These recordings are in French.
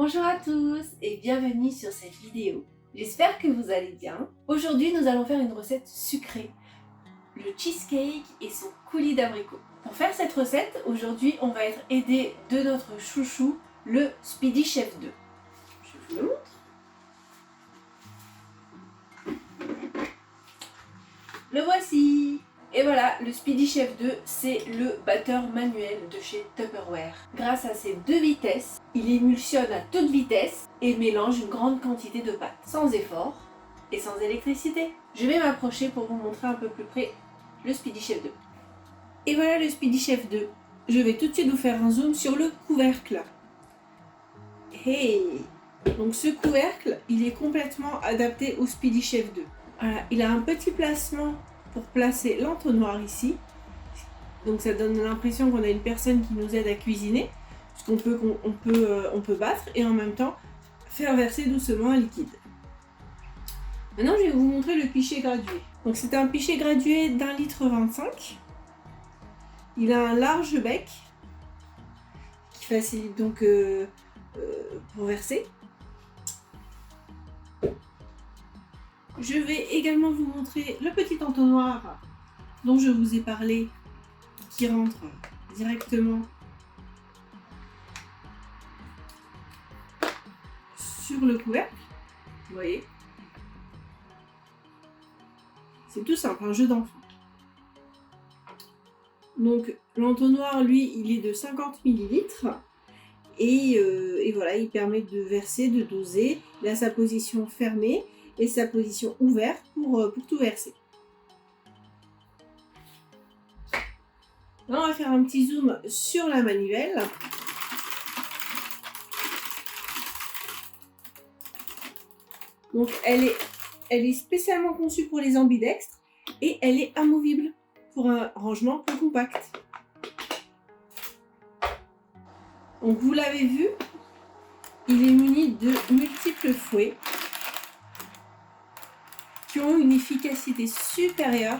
Bonjour à tous et bienvenue sur cette vidéo. J'espère que vous allez bien. Aujourd'hui, nous allons faire une recette sucrée, le cheesecake et son coulis d'abricot. Pour faire cette recette, aujourd'hui, on va être aidé de notre chouchou, le Speedy Chef 2. Je vous le montre. Le voici. Et voilà, le Speedy Chef 2, c'est le batteur manuel de chez Tupperware. Grâce à ses deux vitesses, il émulsionne à toute vitesse et mélange une grande quantité de pâte, sans effort et sans électricité. Je vais m'approcher pour vous montrer un peu plus près le Speedy Chef 2. Et voilà le Speedy Chef 2. Je vais tout de suite vous faire un zoom sur le couvercle. Hey! Donc ce couvercle, il est complètement adapté au Speedy Chef 2. Voilà, il a un petit placement pour placer l'entonnoir ici. Donc ça donne l'impression qu'on a une personne qui nous aide à cuisiner, puisqu'on peut battre et en même temps faire verser doucement un liquide. Maintenant je vais vous montrer le pichet gradué. Donc c'est un pichet gradué d'1,25 litre. Il a un large bec qui facilite donc pour verser. Je vais également vous montrer le petit entonnoir dont je vous ai parlé, qui rentre directement sur le couvercle. Vous voyez, c'est tout simple, un jeu d'enfant. Donc l'entonnoir, lui, il est de 50 ml et voilà, il permet de verser, de doser. Il a sa position fermée et sa position ouverte pour tout verser. Là, on va faire un petit zoom sur la manivelle. Donc, elle est spécialement conçue pour les ambidextres et elle est amovible pour un rangement plus compact. Donc, vous l'avez vu, il est muni de multiples fouets qui ont une efficacité supérieure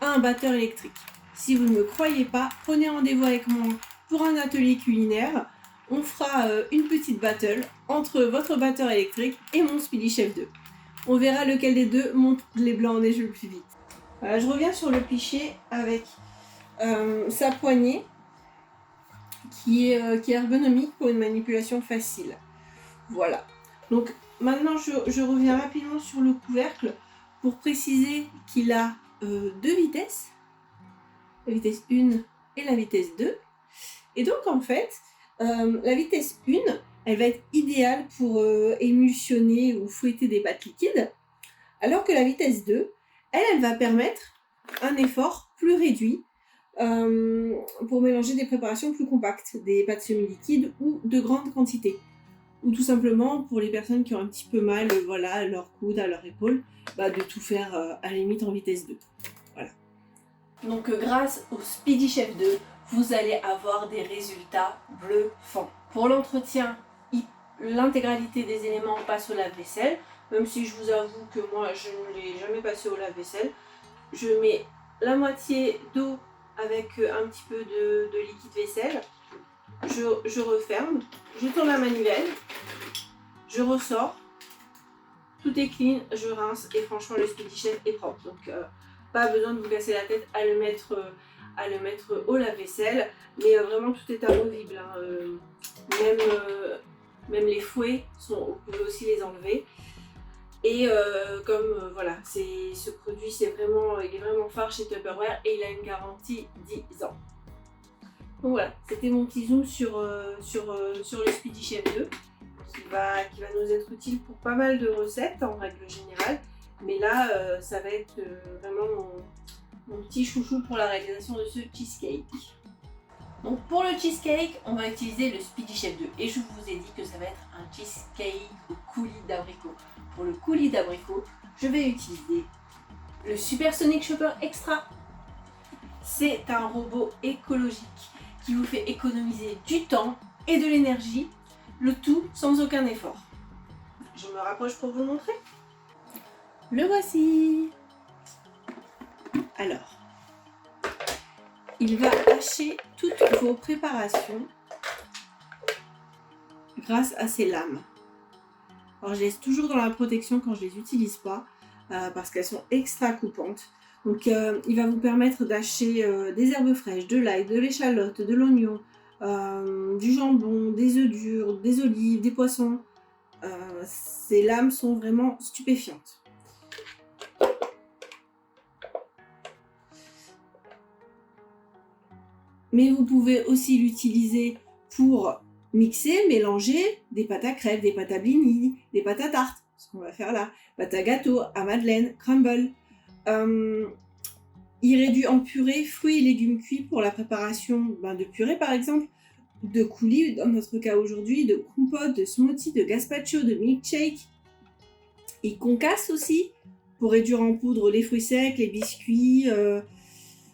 à un batteur électrique. Si vous ne me croyez pas, prenez rendez-vous avec moi pour un atelier culinaire. On fera une petite battle entre votre batteur électrique et mon Speedy Chef 2. On verra lequel des deux monte les blancs en neige le plus vite. Voilà, je reviens sur le pichet avec sa poignée qui est ergonomique pour une manipulation facile. Voilà. Donc maintenant je reviens rapidement sur le couvercle pour préciser qu'il a deux vitesses. La vitesse 1 et la vitesse 2. Et donc en fait, la vitesse 1, elle va être idéale pour émulsionner ou fouetter des pâtes liquides, alors que la vitesse 2, elle va permettre un effort plus réduit pour mélanger des préparations plus compactes, des pâtes semi-liquides ou de grandes quantités. Ou tout simplement pour les personnes qui ont un petit peu mal voilà, à leur coude, à leur épaule, de tout faire à la limite en vitesse 2. Voilà. Donc grâce au Speedy Chef 2, vous allez avoir des résultats bluffants. Pour l'entretien, l'intégralité des éléments passe au lave-vaisselle, même si je vous avoue que moi je ne l'ai jamais passé au lave-vaisselle. Je mets la moitié d'eau avec un petit peu de liquide vaisselle, je referme, je tourne la manivelle, je ressors, tout est clean, je rince et franchement le Speedy Chef est propre. Donc pas besoin de vous casser la tête à le mettre au lave-vaisselle, mais vraiment tout est amovible. Même les fouets, vous pouvez aussi les enlever. Et voilà, ce produit il est vraiment phare chez Tupperware et il a une garantie 10 ans. Donc voilà, c'était mon petit zoom sur le Speedy Chef 2 qui va nous être utile pour pas mal de recettes en règle générale. Mais là, ça va être vraiment mon petit chouchou pour la réalisation de ce cheesecake. Donc pour le cheesecake, on va utiliser le Speedy Chef 2. Et je vous ai dit que ça va être un cheesecake au coulis d'abricot. Pour le coulis d'abricot, je vais utiliser le Supersonic Chopper Extra. C'est un robot écologique qui vous fait économiser du temps et de l'énergie, le tout sans aucun effort. Je me rapproche pour vous le montrer. Le voici. Alors, il va hacher toutes vos préparations grâce à ces lames. Alors je les laisse toujours dans la protection quand je les utilise pas parce qu'elles sont extra coupantes. Donc il va vous permettre d'acheter des herbes fraîches, de l'ail, de l'échalote, de l'oignon, du jambon, des œufs durs, des olives, des poissons. Ces lames sont vraiment stupéfiantes. Mais vous pouvez aussi l'utiliser pour mixer, mélanger des pâtes à crêpes, des pâtes à blini, des pâtes à tarte, ce qu'on va faire là, pâtes à gâteau, à madeleine, crumble. Il réduit en purée fruits et légumes cuits pour la préparation de purée par exemple, de coulis dans notre cas aujourd'hui, de compote, de smoothie, de gazpacho, de milkshake. Il concasse aussi pour réduire en poudre les fruits secs, les biscuits,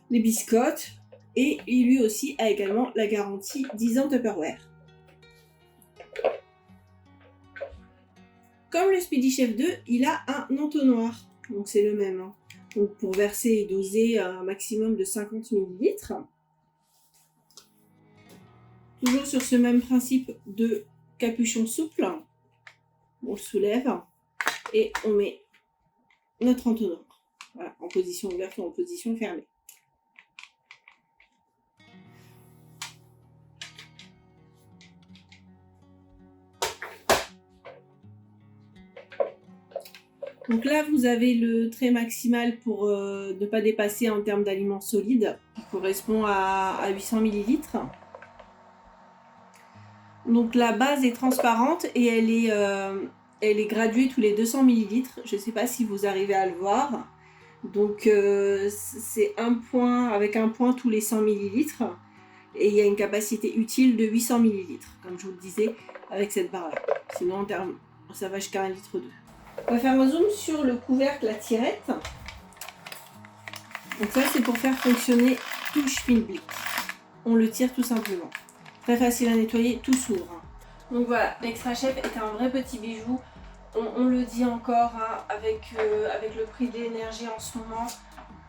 les biscottes. Et lui aussi a également la garantie 10 ans Tupperware. Comme le Speedy Chef 2, il a un entonnoir, donc c'est le même. Donc pour verser et doser un maximum de 50 ml. Toujours sur ce même principe de capuchon souple, on le soulève et on met notre entonnoir. Voilà, en position ouverte ou en position fermée. Donc là, vous avez le trait maximal pour ne pas dépasser en termes d'aliments solides, qui correspond à 800 ml. Donc la base est transparente et elle est graduée tous les 200 ml. Je ne sais pas si vous arrivez à le voir. Donc c'est un point avec un point tous les 100 ml. Et il y a une capacité utile de 800 ml, comme je vous le disais, avec cette barre-là. Sinon, en termes, ça va jusqu'à 1,2 litre. On va faire un zoom sur le couvercle, la tirette. Donc ça, c'est pour faire fonctionner tout le schmilblick. On le tire tout simplement. Très facile à nettoyer, tout s'ouvre. Donc voilà, l'Extra Chef est un vrai petit bijou. On le dit encore, avec le prix de l'énergie en ce moment,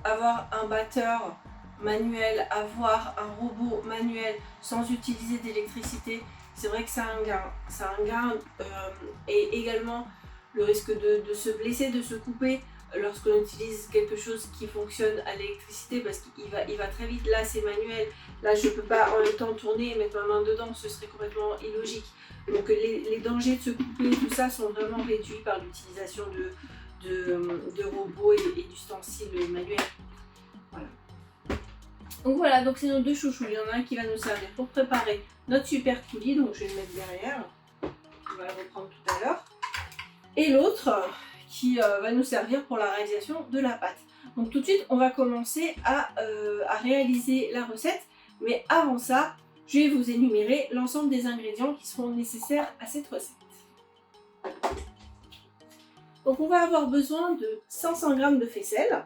avoir un batteur manuel, avoir un robot manuel sans utiliser d'électricité, c'est vrai que c'est un gain. C'est un gain et également le risque de se blesser, de se couper lorsqu'on utilise quelque chose qui fonctionne à l'électricité parce qu'il va très vite. Là c'est manuel, là je ne peux pas en même temps tourner et mettre ma main dedans, ce serait complètement illogique. Donc les dangers de se couper, tout ça sont vraiment réduits par l'utilisation de robots et d'ustensiles manuels. Voilà. Donc voilà, donc c'est nos deux chouchous. Il y en a un qui va nous servir pour préparer notre super coulis, donc je vais le mettre derrière. On va le reprendre tout à l'heure. Et l'autre qui va nous servir pour la réalisation de la pâte. Donc tout de suite, on va commencer à réaliser la recette. Mais avant ça, je vais vous énumérer l'ensemble des ingrédients qui seront nécessaires à cette recette. Donc on va avoir besoin de 500 g de faisselle,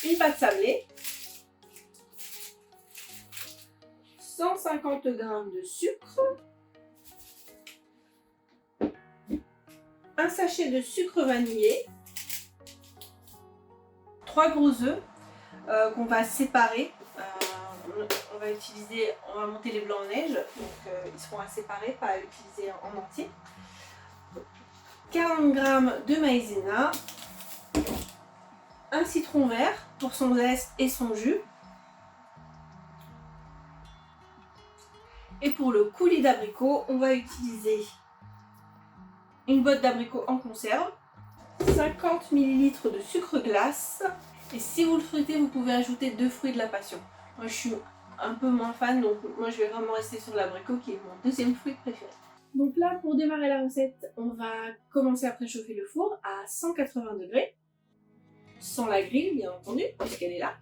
une pâte sablée, 150 g de sucre, un sachet de sucre vanillé, 3 gros œufs qu'on va séparer. On va monter les blancs en neige, donc ils seront à séparer, pas à utiliser en entier. 40 g de maïzena, un citron vert pour son zeste et son jus. Et pour le coulis d'abricot, on va utiliser une botte d'abricots en conserve, 50 ml de sucre glace. Et si vous le souhaitez, vous pouvez ajouter 2 fruits de la passion. Moi, je suis un peu moins fan, donc moi, je vais vraiment rester sur l'abricot qui est mon deuxième fruit préféré. Donc là, pour démarrer la recette, on va commencer à préchauffer le four à 180 degrés, sans la grille, bien entendu, puisqu'elle est là.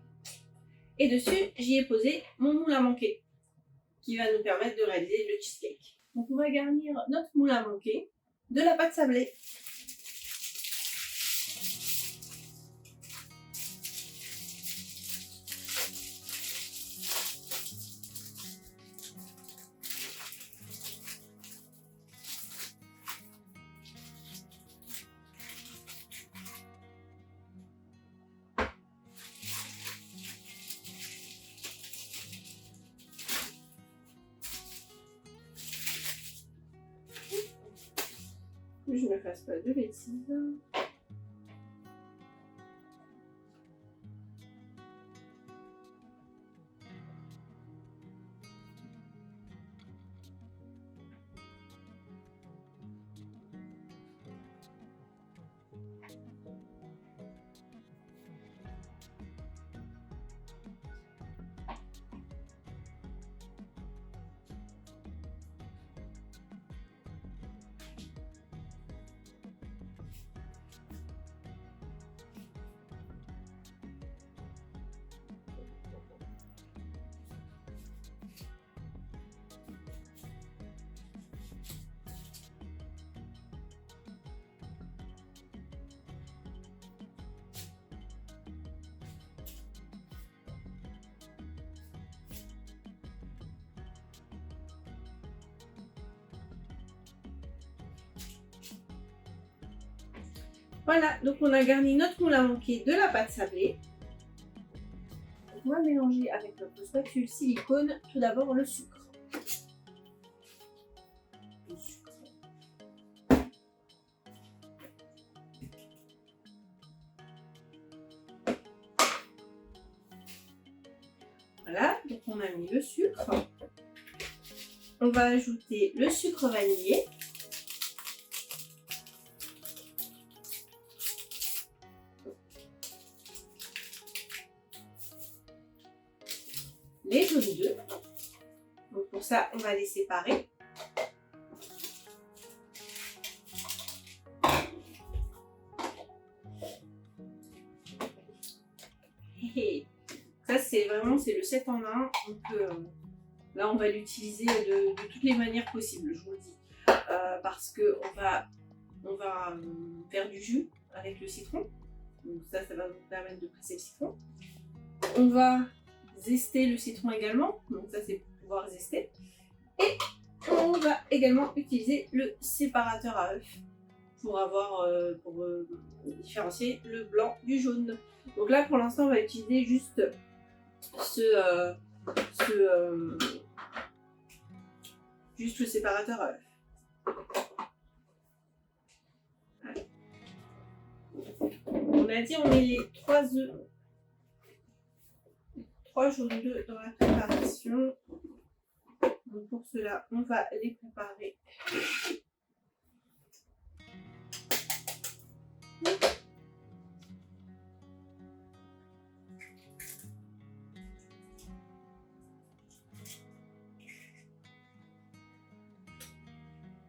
Et dessus, j'y ai posé mon moule à manquer, qui va nous permettre de réaliser le cheesecake. Donc on va garnir notre moule à manquer de la pâte sablée. je ne fasse pas de bêtises. Voilà, donc on a garni notre moule à manquer de la pâte sablée. On va mélanger avec notre spatule silicone tout d'abord le sucre. Voilà, donc on a mis le sucre. On va ajouter le sucre vanillé. Les jaunes d'œufs. Donc pour ça, on va les séparer. Et ça, c'est vraiment le 7 en 1. Donc là, on va l'utiliser de toutes les manières possibles, je vous le dis. Parce que on va faire du jus avec le citron. Donc ça va nous permettre de presser le citron. On va zester le citron également, donc ça c'est pour pouvoir zester. Et on va également utiliser le séparateur à œufs pour différencier le blanc du jaune. Donc là pour l'instant on va utiliser juste juste le séparateur à œufs. Voilà. On a dit on met les 3 jaunes d'œufs dans la préparation. Donc pour cela, on va les préparer.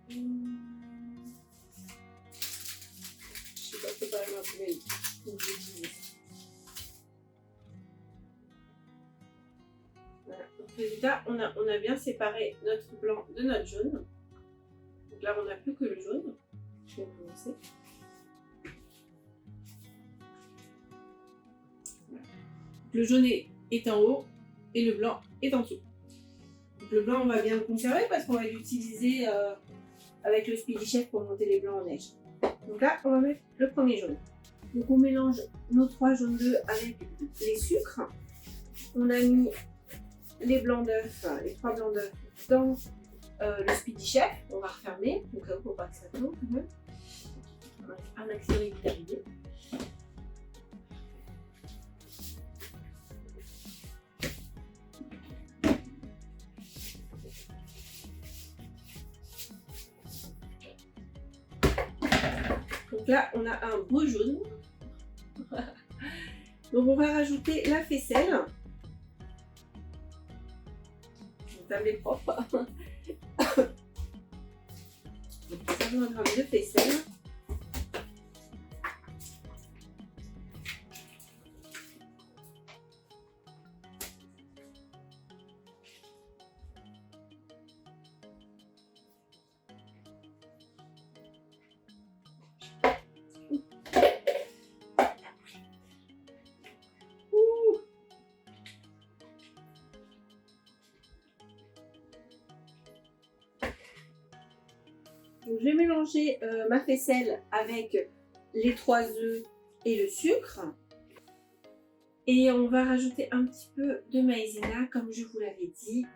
Je sais pas, c'est pas grave, mais voilà. Donc résultat, on a bien séparé notre blanc de notre jaune. Donc là, on n'a plus que le jaune. Je vais commencer. Voilà. Le jaune est en haut et le blanc est en dessous. Donc le blanc, on va bien le conserver parce qu'on va l'utiliser avec le Speedy Chef pour monter les blancs en neige. Donc là, on va mettre le premier jaune. Donc on mélange nos 3 jaunes d'œufs avec les sucres. On a mis les blancs d'œufs, les 3 blancs d'œufs dans le Speedy Chef. On va refermer, donc là, pour pas que ça tombe quand même. On va un accéléré terminé. Donc là, on a un beau jaune. Donc on va rajouter la faisselle. Une table est propre. Donc 50 g de faisselle. Donc, je vais mélanger ma faisselle avec les 3 œufs et le sucre. Et on va rajouter un petit peu de maïzena, comme je vous l'avais dit.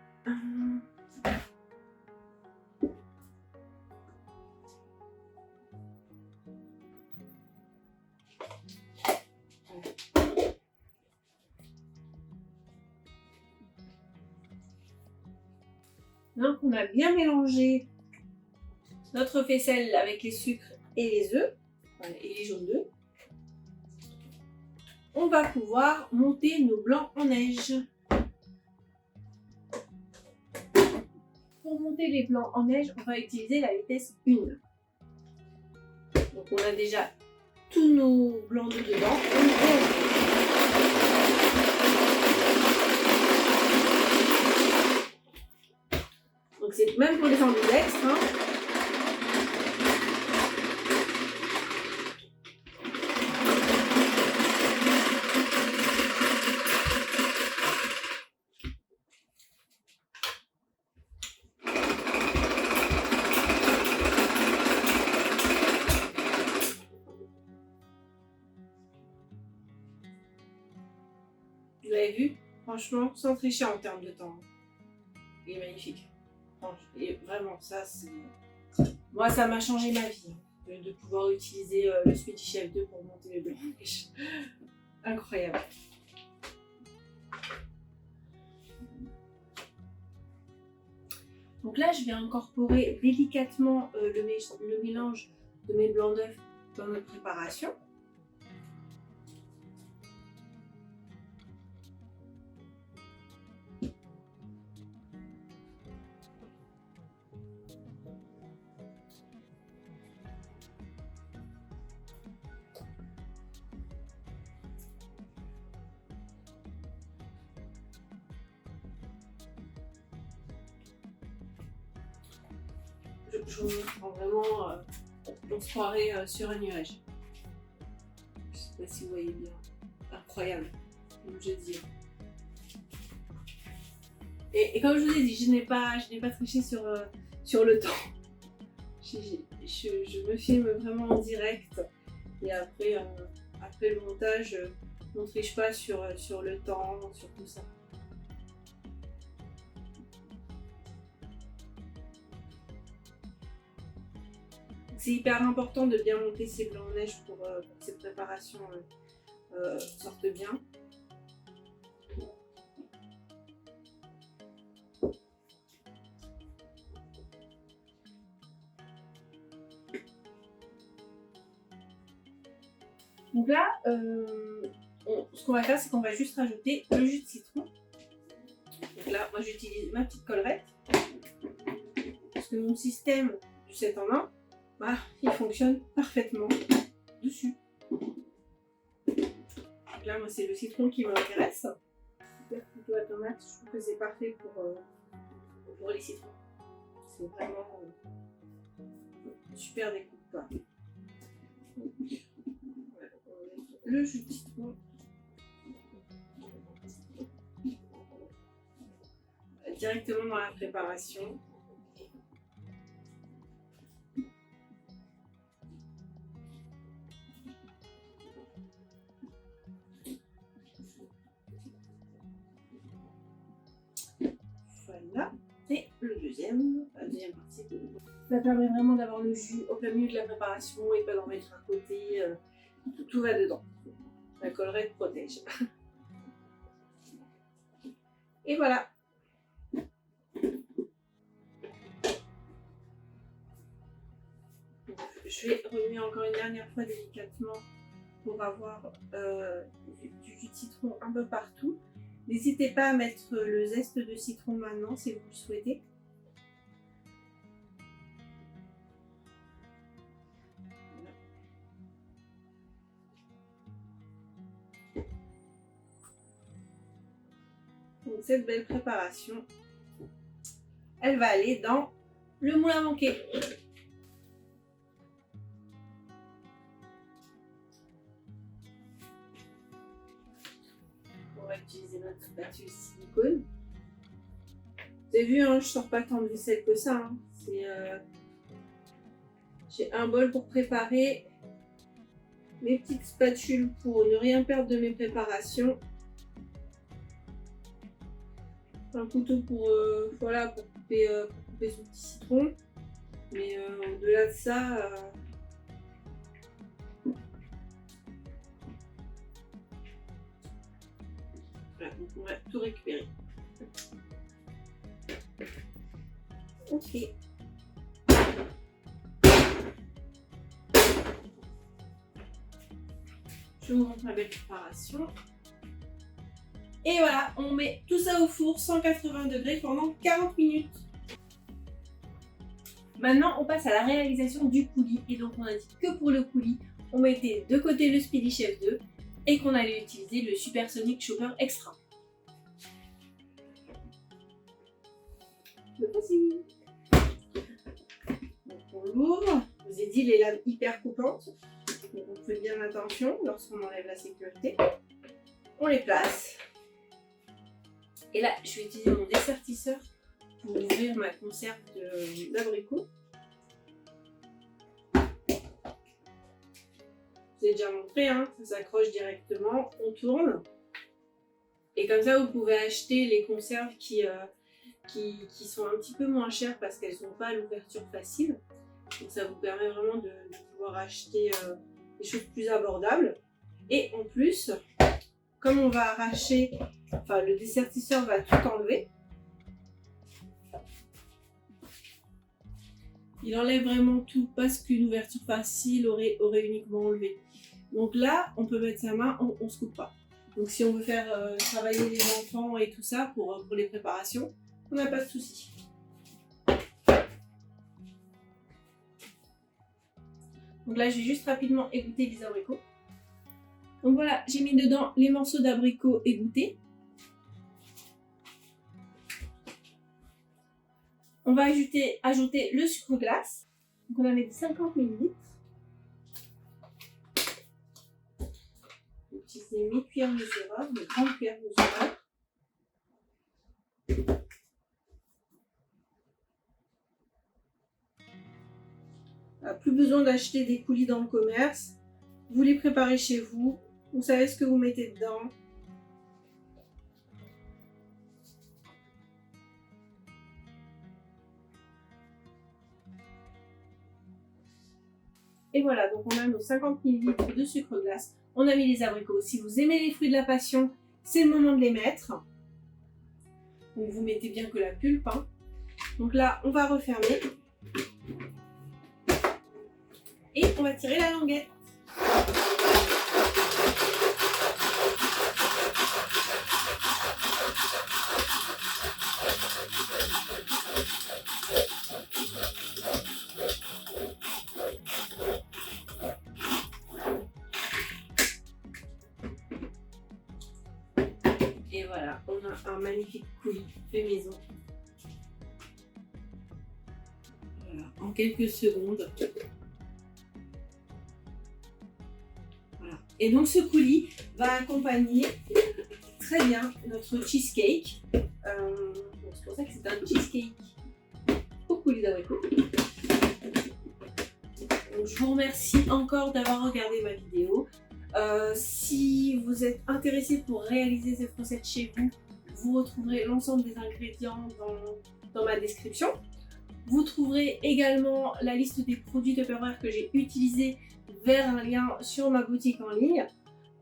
Maintenant qu'on a bien mélangé notre faisselle avec les sucres et les œufs, et les jaunes d'œufs, on va pouvoir monter nos blancs en neige. Pour monter les blancs en neige, on va utiliser la vitesse 1. Donc on a déjà tous nos blancs d'œufs dedans. Donc c'est même pour les ambidextres. Hein. Vous avez vu, franchement, sans tricher en termes de temps. Il est magnifique. Et vraiment, ça, c'est... Moi, ça m'a changé ma vie, hein, de pouvoir utiliser le Sweetie Chef 2 pour monter les blancs. Incroyable. Donc là, je vais incorporer délicatement le mélange de mes blancs d'œufs dans notre préparation. Je vous montre vraiment, on se croirait sur un nuage. Je ne sais pas si vous voyez bien. Incroyable, comme je dis. Et comme je vous ai dit, je n'ai pas triché sur le temps. Je me filme vraiment en direct. Et après le montage, on ne triche pas sur le temps, sur tout ça. C'est hyper important de bien monter ces blancs en neige pour que cette préparation sorte bien. Donc là, ce qu'on va faire, c'est qu'on va juste rajouter le jus de citron. Donc là, moi j'utilise ma petite collerette. Parce que mon système du 7 en 1, bah, il fonctionne parfaitement dessus. Donc là, moi, c'est le citron qui m'intéresse. Super couteau à tomate, je trouve que c'est parfait pour les citrons. C'est vraiment super découpe. Voilà, le jus de citron. Directement dans la préparation. Voilà, et la deuxième partie. Ça permet vraiment d'avoir le jus au plein milieu de la préparation et pas d'en mettre à côté. Tout va dedans. La collerette protège. Et voilà. Je vais remuer encore une dernière fois délicatement pour avoir du jus de citron un peu partout. N'hésitez pas à mettre le zeste de citron maintenant si vous le souhaitez. Donc cette belle préparation, elle va aller dans le moule à manquer. On va utiliser notre spatule silicone. Vous avez vu, hein, je sors pas tant de vaisselle que ça. Hein. J'ai un bol pour préparer, mes petites spatules pour ne rien perdre de mes préparations, un couteau pour couper son petit citron, mais au-delà de ça, voilà, donc on va tout récupérer. Ok. Je vous montre ma belle préparation. Et voilà, on met tout ça au four 180 degrés pendant 40 minutes. Maintenant, on passe à la réalisation du coulis. Et donc, on a dit que pour le coulis, on mettait de côté le Speedy Chef 2 et qu'on allait utiliser le Supersonic Chopper Extra. Le voici. Donc, on l'ouvre. Je vous ai dit les lames hyper coupantes. Donc, on fait bien attention lorsqu'on enlève la sécurité. On les place. Et là, je vais utiliser mon dessertisseur pour ouvrir ma conserve d'abricots. Je vous ai déjà montré, hein, ça s'accroche directement, on tourne. Et comme ça, vous pouvez acheter les conserves qui sont un petit peu moins chères parce qu'elles n'ont pas l'ouverture facile. Donc ça vous permet vraiment de pouvoir acheter des choses plus abordables. Et en plus, comme on va arracher, enfin le dessertisseur va tout enlever. Il enlève vraiment tout parce qu'une ouverture facile aurait uniquement enlevé. Donc là, on peut mettre sa main, on ne se coupe pas. Donc si on veut faire travailler les enfants et tout ça pour les préparations, on n'a pas de souci. Donc là, je vais juste rapidement égoutter les abricots. Donc voilà, j'ai mis dedans les morceaux d'abricots égouttés. On va ajouter le sucre glace. Donc on va mettre 50 ml. Utiliser mes cuillères mesuраbles, mes grandes cuillères mesurables. Plus besoin d'acheter des coulis dans le commerce. Vous les préparez chez vous. Vous savez ce que vous mettez dedans. Et voilà, donc on a nos 50 ml de sucre glace. On a mis les abricots. Si vous aimez les fruits de la passion, c'est le moment de les mettre. Donc vous mettez bien que la pulpe. Hein. Donc là, on va refermer. Et on va tirer la languette. Et voilà, on a un magnifique coulis fait maison. Voilà, en quelques secondes. Voilà. Et donc ce coulis va accompagner très bien notre cheesecake. C'est pour ça que c'est un cheesecake au coulis d'abricots. Je vous remercie encore d'avoir regardé ma vidéo. Si vous êtes intéressé pour réaliser cette recette chez vous, vous retrouverez l'ensemble des ingrédients dans ma description. Vous trouverez également la liste des produits Tupperware que j'ai utilisés vers un lien sur ma boutique en ligne.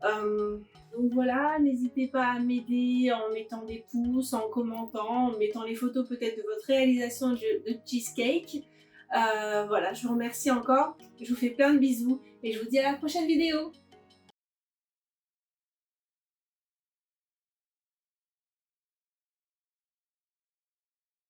Donc voilà, n'hésitez pas à m'aider en mettant des pouces, en commentant, en mettant les photos peut-être de votre réalisation de cheesecake. Voilà, je vous remercie encore, je vous fais plein de bisous et je vous dis à la prochaine vidéo.